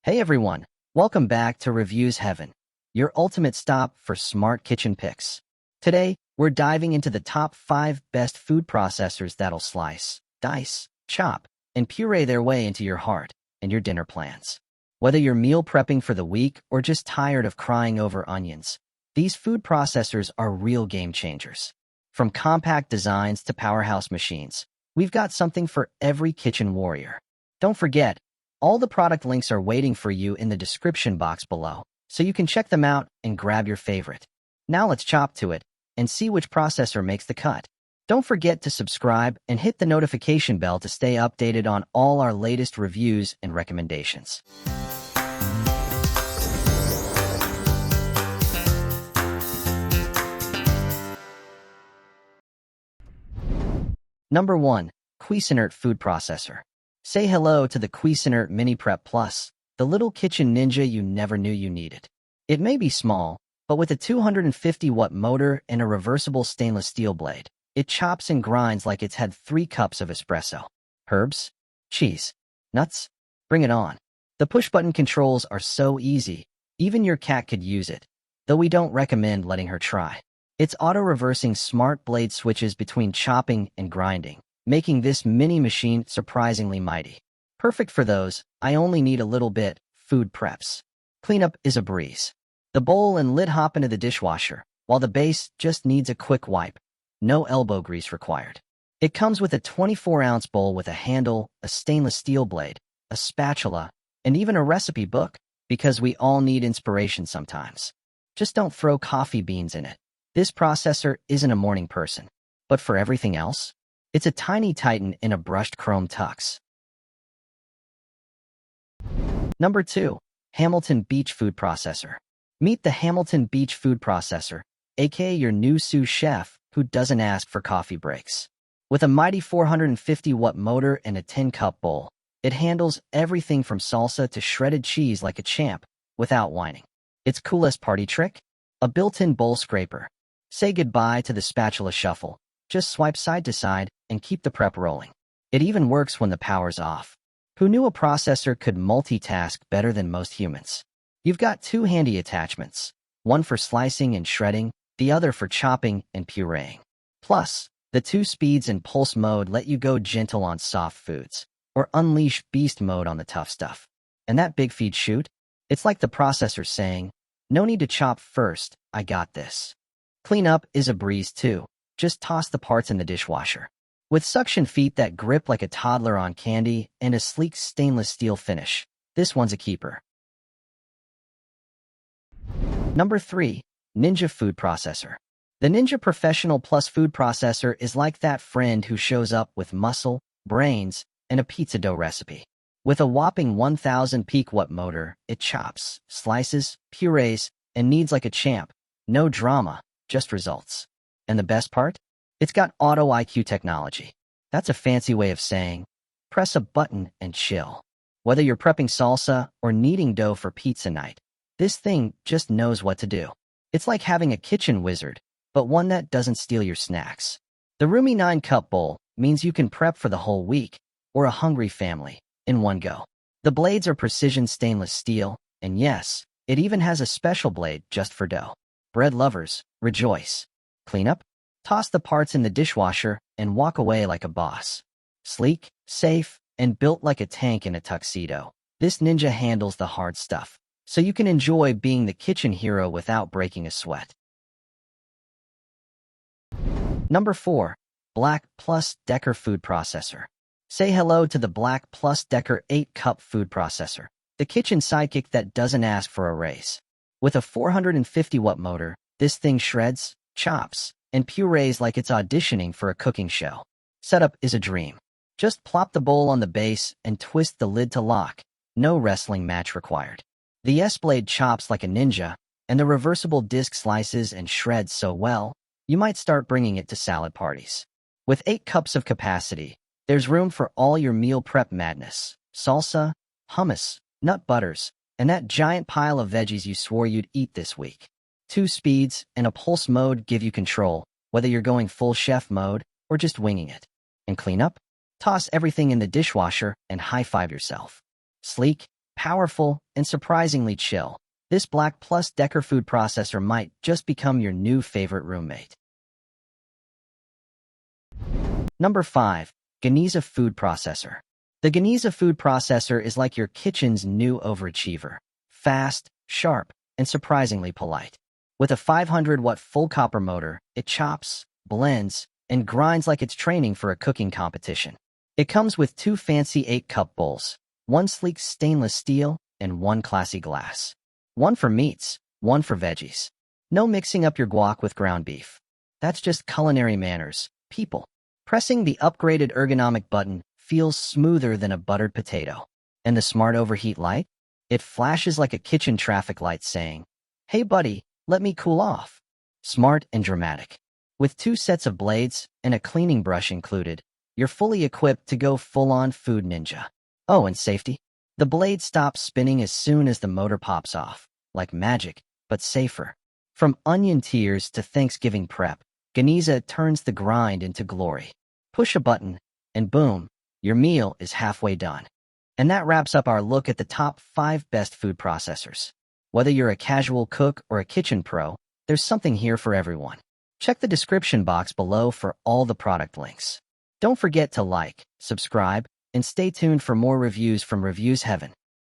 Hey everyone, welcome back to Reviews Heaven, your ultimate stop for smart kitchen picks. Today, we're diving into the top 5 best food processors that'll slice, dice, chop, and puree their way into your heart and your dinner plans. Whether you're meal prepping for the week or just tired of crying over onions, these food processors are real game changers. From compact designs to powerhouse machines, we've got something for every kitchen warrior. Don't forget, all the product links are waiting for you in the description box below, so you can check them out and grab your favorite. Now let's chop to it and see which processor makes the cut. Don't forget to subscribe and hit the notification bell to stay updated on all our latest reviews and recommendations. Number 1. Cuisinart Food Processor. Say hello to the Cuisinart Mini Prep Plus, the little kitchen ninja you never knew you needed. It may be small, but with a 250-watt motor and a reversible stainless steel blade, it chops and grinds like it's had 3 cups of espresso. Herbs, cheese, nuts, bring it on. The push-button controls are so easy, even your cat could use it, though we don't recommend letting her try. Its auto-reversing smart blade switches between chopping and grinding, making this mini machine surprisingly mighty. Perfect for those, I only need a little bit, food preps. Cleanup is a breeze. The bowl and lid hop into the dishwasher, while the base just needs a quick wipe. No elbow grease required. It comes with a 24-ounce bowl with a handle, a stainless steel blade, a spatula, and even a recipe book, because we all need inspiration sometimes. Just don't throw coffee beans in it. This processor isn't a morning person. But for everything else, it's a tiny titan in a brushed chrome tux. Number 2. Hamilton Beach Food Processor. Meet the Hamilton Beach Food Processor, aka your new sous chef who doesn't ask for coffee breaks. With a mighty 450-watt motor and a 10-cup bowl, it handles everything from salsa to shredded cheese like a champ, without whining. Its coolest party trick? A built-in bowl scraper. Say goodbye to the spatula shuffle. Just swipe side to side and keep the prep rolling. It even works when the power's off. Who knew a processor could multitask better than most humans? You've got 2 handy attachments, one for slicing and shredding, the other for chopping and pureeing. Plus, the 2 speeds and pulse mode let you go gentle on soft foods, or unleash beast mode on the tough stuff. And that big feed shoot? It's like the processor saying, no need to chop first, I got this. Cleanup is a breeze too. Just toss the parts in the dishwasher. With suction feet that grip like a toddler on candy and a sleek stainless steel finish, this one's a keeper. Number 3. Ninja Food Processor. The Ninja Professional Plus Food Processor is like that friend who shows up with muscle, brains, and a pizza dough recipe. With a whopping 1000 peak watt motor, it chops, slices, purees, and kneads like a champ. No drama, just results. And the best part? It's got Auto IQ technology. That's a fancy way of saying, press a button and chill. Whether you're prepping salsa or kneading dough for pizza night, this thing just knows what to do. It's like having a kitchen wizard, but one that doesn't steal your snacks. The roomy 9-cup bowl means you can prep for the whole week, or a hungry family, in one go. The blades are precision stainless steel, and yes, it even has a special blade just for dough. Bread lovers, rejoice. Cleanup? Toss the parts in the dishwasher and walk away like a boss. Sleek, safe, and built like a tank in a tuxedo, this ninja handles the hard stuff, so you can enjoy being the kitchen hero without breaking a sweat. Number 4. BLACK+DECKER Food Processor. Say hello to the BLACK+DECKER 8-cup food processor, the kitchen sidekick that doesn't ask for a raise. With a 450-watt motor, this thing shreds, chops, and purees like it's auditioning for a cooking show. Setup is a dream. Just plop the bowl on the base and twist the lid to lock. No wrestling match required. The S-blade chops like a ninja, and the reversible disc slices and shreds so well, you might start bringing it to salad parties. With 8 cups of capacity, there's room for all your meal prep madness, salsa, hummus, nut butters, and that giant pile of veggies you swore you'd eat this week. 2 speeds and a pulse mode give you control, whether you're going full chef mode or just winging it. And cleanup? Toss everything in the dishwasher and high-five yourself. Sleek, Powerful and surprisingly chill, this BLACK+DECKER food processor might just become your new favorite roommate. Number 5. Ganiza Food Processor. The Ganiza food processor is like your kitchen's new overachiever. Fast, sharp, and surprisingly polite. With a 500-watt full copper motor, it chops, blends, and grinds like it's training for a cooking competition. It comes with 2 fancy 8-cup bowls, 1 sleek stainless steel, and 1 classy glass. 1 for meats, 1 for veggies. No mixing up your guac with ground beef. That's just culinary manners, people. Pressing the upgraded ergonomic button feels smoother than a buttered potato. And the smart overheat light? It flashes like a kitchen traffic light saying, "Hey buddy, let me cool off." Smart and dramatic. With 2 sets of blades and a cleaning brush included, you're fully equipped to go full-on food ninja. Oh, and safety? The blade stops spinning as soon as the motor pops off, like magic, but safer. From onion tears to Thanksgiving prep, Ganiza turns the grind into glory. Push a button, and boom, your meal is halfway done. And that wraps up our look at the top 5 best food processors. Whether you're a casual cook or a kitchen pro, there's something here for everyone. Check the description box below for all the product links. Don't forget to like, subscribe, and stay tuned for more reviews from Reviews Heaven.